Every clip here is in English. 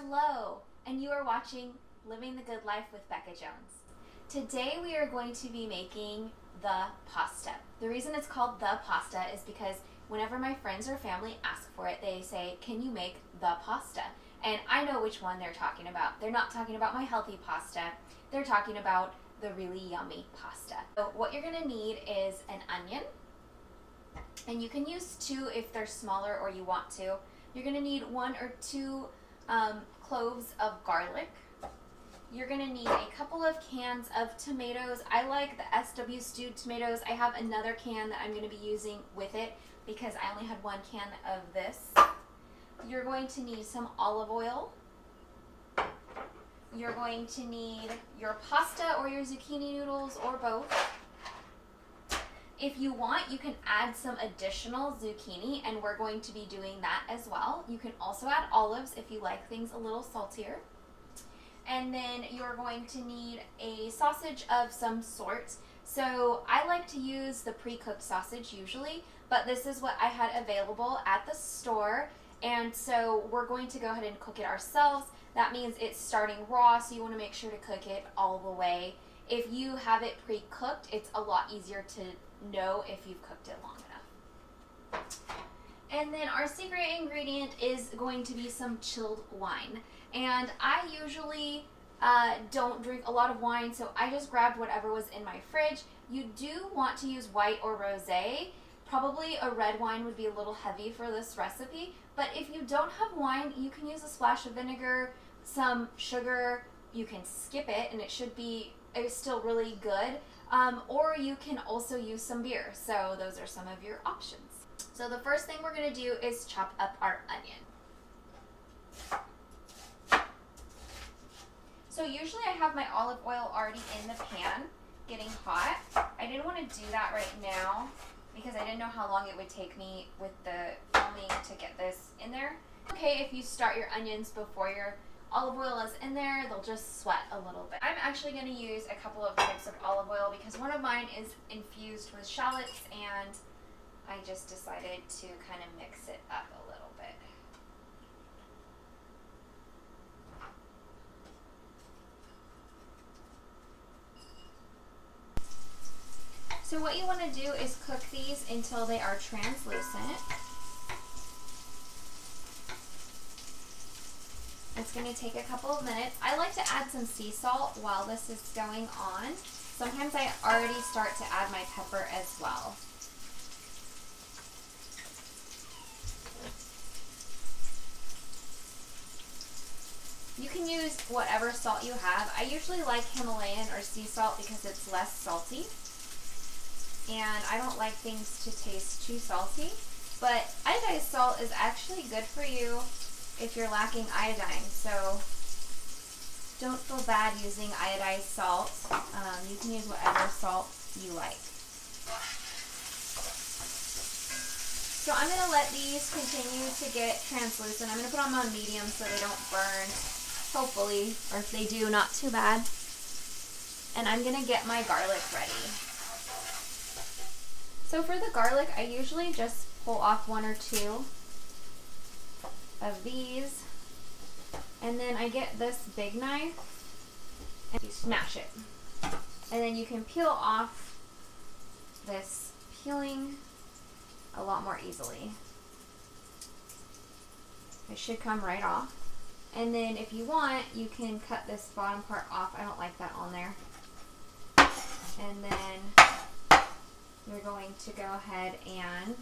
Hello, and you are watching Living the Good Life with Becca Jones. Today we are going to be making the pasta. The reason it's called the pasta is because whenever my friends or family ask for it, they say, "Can you make the pasta?" And I know which one they're talking about. They're not talking about my healthy pasta. They're talking about the really yummy pasta. So what you're going to need is an onion, and you can use 2 if they're smaller or you want to. You're going to need 1 or 2 cloves of garlic. You're going to need a couple of cans of tomatoes. I like the SW stewed tomatoes. I have another can that I'm going to be using with it because I only had 1 can of this. You're going to need some olive oil. You're going to need your pasta or your zucchini noodles or both. If you want, you can add some additional zucchini, and we're going to be doing that as well. You can also add olives if you like things a little saltier. And then you're going to need a sausage of some sort. So I like to use the pre-cooked sausage usually, but this is what I had available at the store. And so we're going to go ahead and cook it ourselves. That means it's starting raw, so you want to make sure to cook it all the way. If you have it pre-cooked, it's a lot easier to know if you've cooked it long enough. And then our secret ingredient is going to be some chilled wine. And I usually don't drink a lot of wine, so I just grabbed whatever was in my fridge. You do want to use white or rosé. Probably a red wine would be a little heavy for this recipe, but if you don't have wine, you can use a splash of vinegar, some sugar. You can skip it and it's still really good. Or you can also use some beer. So those are some of your options. So the first thing we're going to do is chop up our onion. So usually I have my olive oil already in the pan getting hot. I didn't want to do that right now because I didn't know how long it would take me with the filming to get this in there. Okay, if you start your onions before your olive oil is in there, they'll just sweat a little bit. I'm actually going to use a couple of types of olive oil because one of mine is infused with shallots, and I just decided to kind of mix it up a little bit. So what you want to do is cook these until they are translucent. It's going to take a couple of minutes. I like to add some sea salt while this is going on. Sometimes I already start to add my pepper as well. You can use whatever salt you have. I usually like Himalayan or sea salt because it's less salty. And I don't like things to taste too salty. But iodized salt is actually good for you if you're lacking iodine, so don't feel bad using iodized salt. You can use whatever salt you like. So I'm going to let these continue to get translucent. I'm going to put them on medium so they don't burn, hopefully, or if they do, not too bad. And I'm going to get my garlic ready. So for the garlic, I usually just pull off 1 or 2 of these, and then I get this big knife and you smash it, and then you can peel off this peeling a lot more easily. It should come right off, and then if you want, you can cut this bottom part off. I don't like that on there. And then you're going to go ahead and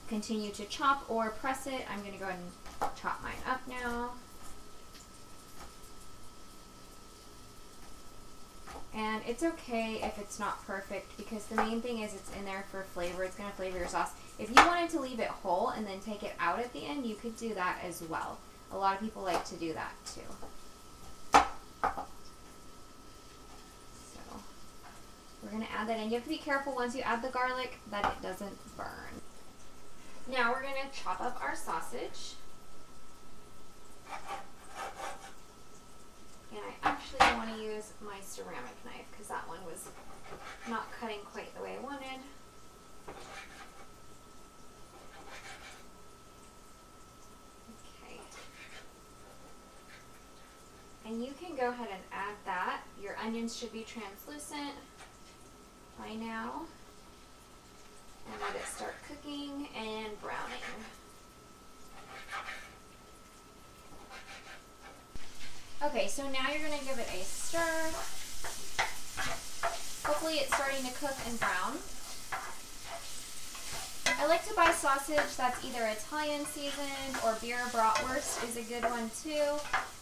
continue to chop or press it. I'm going to go ahead and chop mine up now. And it's okay if it's not perfect because the main thing is it's in there for flavor. It's going to flavor your sauce. If you wanted to leave it whole and then take it out at the end, you could do that as well. A lot of people like to do that too. So we're going to add that in. You have to be careful once you add the garlic that it doesn't burn. Now we're going to chop up our sausage. And I actually want to use my ceramic knife because that one was not cutting quite the way I wanted. Okay. you can go ahead and add that. Your onions should be translucent by now. And let it start cooking and browning. Okay, so now you're going to give it a stir. Hopefully it's starting to cook and brown. I like to buy sausage that's either Italian seasoned or beer bratwurst is a good one too.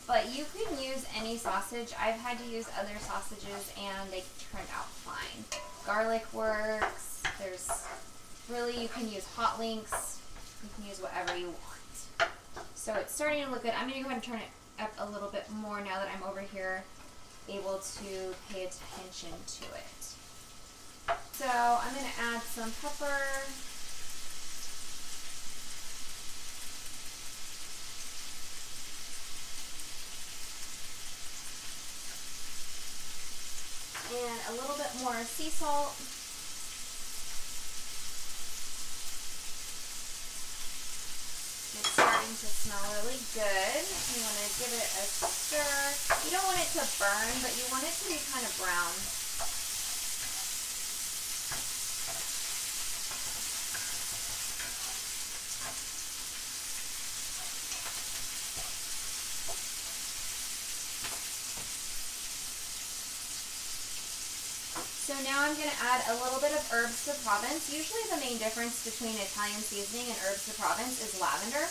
But you can use any sausage. I've had to use other sausages and they turned out fine. Garlic works. There's really, you can use hot links. You can use whatever you want. So it's starting to look good. I'm going to go ahead and turn it up a little bit more now that I'm over here able to pay attention to it. So I'm going to add some pepper. And a little bit more sea salt. It's starting to smell really good. You want to give it a stir. You don't want it to burn, but you want it to be kind of brown. So now I'm going to add a little bit of herbes de Provence. Usually the main difference between Italian seasoning and herbes de Provence is lavender,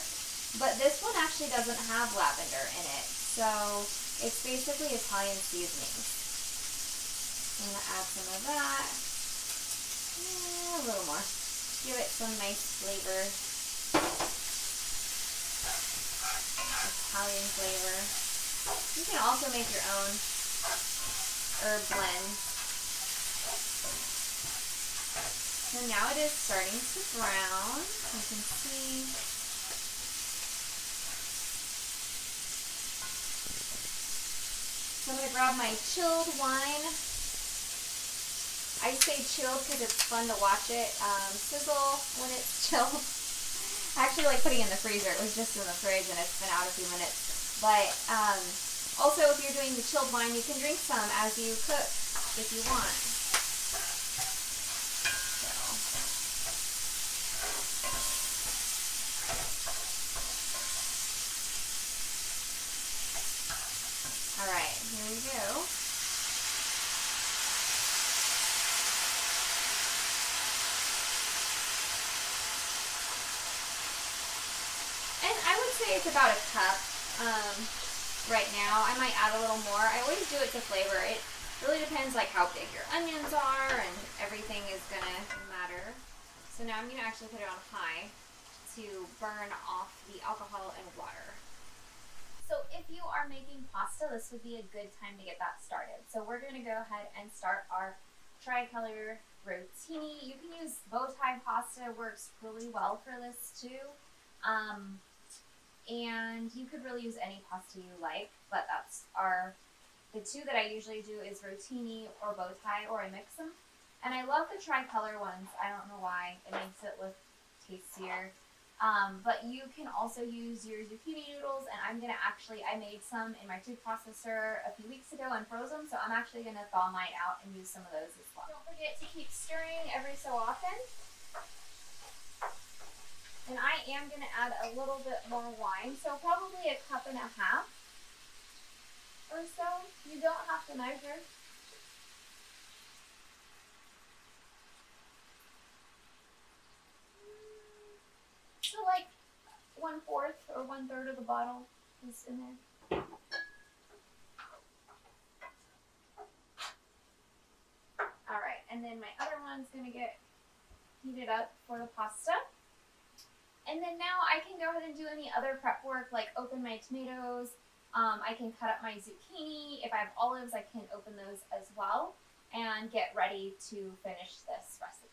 but this one actually doesn't have lavender in it. So it's basically Italian seasoning. I'm going to add some of that. A little more. Give it some nice flavor. Italian flavor. You can also make your own herb blends. So now it is starting to brown. You can see. So I'm going to grab my chilled wine. I say chilled because it's fun to watch it sizzle when it's chilled. I actually like putting it in the freezer. It was just in the fridge and it's been out a few minutes. But also if you're doing the chilled wine, you can drink some as you cook if you want. Alright, here we go. And I would say it's about a cup right now. I might add a little more. I always do it to flavor. It really depends like how big your onions are and everything is going to matter. So now I'm going to actually put it on high to burn off the alcohol and water. So if you are making pasta, this would be a good time to get that started. So we're going to go ahead and start our tricolor rotini. You can use bow tie pasta, works really well for this too. And you could really use any pasta you like, but that's the two that I usually do is rotini or bow tie, or I mix them. And I love the tricolor ones. I don't know why. It makes it look tastier. But you can also use your zucchini noodles, and I made some in my food processor a few weeks ago and froze them, so I'm actually going to thaw mine out and use some of those as well. Don't forget to keep stirring every so often. And I am going to add a little bit more wine, so probably a cup and a half or so. You don't have to measure. So like 1/4 or 1/3 of the bottle is in there. Alright, and then my other one's going to get heated up for the pasta. And then now I can go ahead and do any other prep work, like open my tomatoes. I can cut up my zucchini. If I have olives, I can open those as well and get ready to finish this recipe.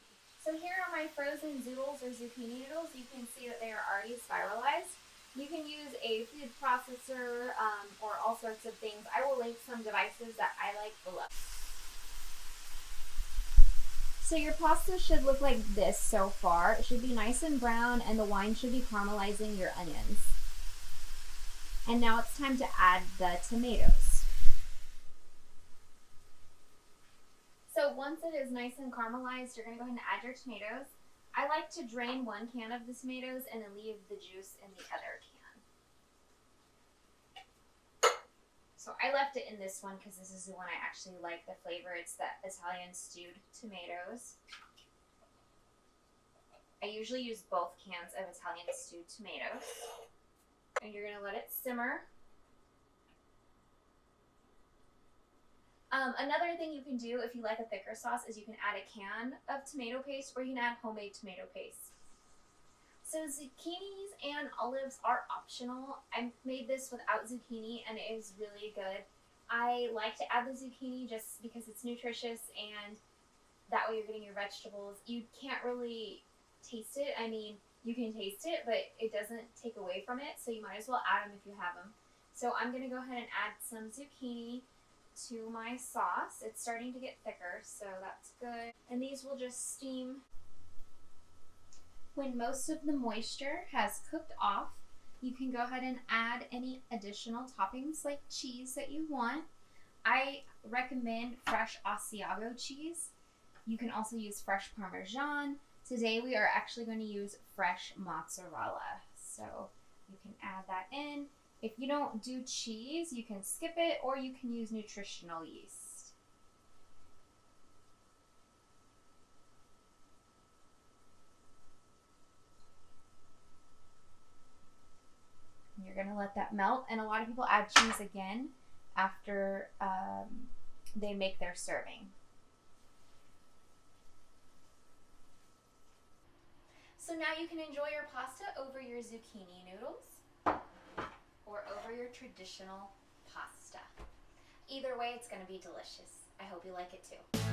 So here are my frozen zoodles or zucchini noodles. You can see that they are already spiralized. You can use a food processor or all sorts of things. I will link some devices that I like below. So your pasta should look like this so far. It should be nice and brown, and the wine should be caramelizing your onions. And now it's time to add the tomatoes. once it is nice and caramelized, you're going to go ahead and add your tomatoes. I like to drain one can of the tomatoes and then leave the juice in the other can. So I left it in this one because this is the one I actually like the flavor. It's the Italian stewed tomatoes. I usually use both cans of Italian stewed tomatoes. And you're going to let it simmer. Another thing you can do if you like a thicker sauce is you can add a can of tomato paste, or you can add homemade tomato paste. So zucchinis and olives are optional. I made this without zucchini and it is really good. I like to add the zucchini just because it's nutritious and that way you're getting your vegetables. You can't really taste it. I mean, you can taste it, but it doesn't take away from it, so you might as well add them if you have them. So I'm going to go ahead and add some zucchini to my sauce. It's starting to get thicker, so that's good. And these will just steam. When most of the moisture has cooked off, you can go ahead and add any additional toppings like cheese that you want. I recommend fresh Asiago cheese. You can also use fresh Parmesan. Today we are actually going to use fresh mozzarella, so you can add that in. If you don't do cheese, you can skip it, or you can use nutritional yeast. You're going to let that melt, and a lot of people add cheese again after they make their serving. So now you can enjoy your pasta over your zucchini noodles or over your traditional pasta. Either way, it's going to be delicious. I hope you like it too.